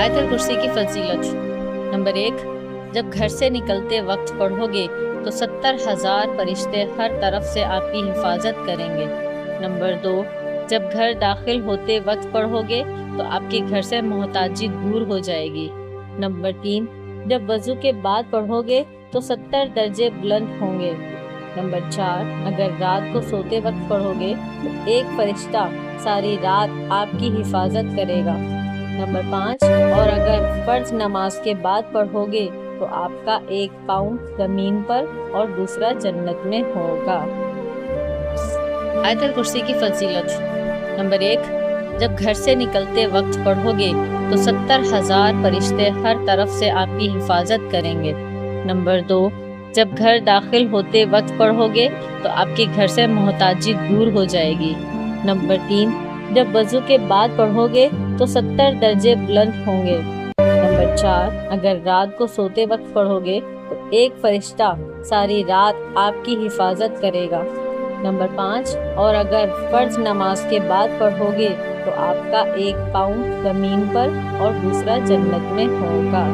आयत कुर्सी की फजीलत। नंबर 1, जब घर से निकलते वक्त पढ़ोगे तो 70,000 फरिश्ते हर तरफ से आपकी हिफाजत करेंगे। नंबर 2, जब घर दाखिल होते वक्त पढ़ोगे तो आपके घर से मोहताजी दूर हो जाएगी। नंबर 3, जब वज़ू के बाद पढ़ोगे तो 70 दर्जे बुलंद होंगे। नंबर 4, अगर रात को सोते वक्त पढ़ोगे तो एक फरिश्ता सारी रात आपकी हिफाजत करेगा। नंबर 5, और अगर फर्ज नमाज के बाद पढ़ोगे तो आपका एक पाँव जमीन पर और दूसरा जन्नत में होगा। आयत कुर्सी की फजीलत। नंबर 1, जब घर से निकलते वक्त पढ़ोगे तो 70,000 फरिश्ते हर तरफ से आपकी हिफाजत करेंगे। नंबर 2, जब घर दाखिल होते वक्त पढ़ोगे तो आपके घर से मोहताजी दूर हो जाएगी। नंबर 3, जब वज़ू के बाद पढ़ोगे तो 70 दर्जे बुलंद होंगे। नंबर 4, अगर रात को सोते वक्त पढ़ोगे तो एक फरिश्ता सारी रात आपकी हिफाजत करेगा। नंबर 5, और अगर फर्ज नमाज के बाद पढ़ोगे तो आपका एक पाँव जमीन पर और दूसरा जन्नत में होगा।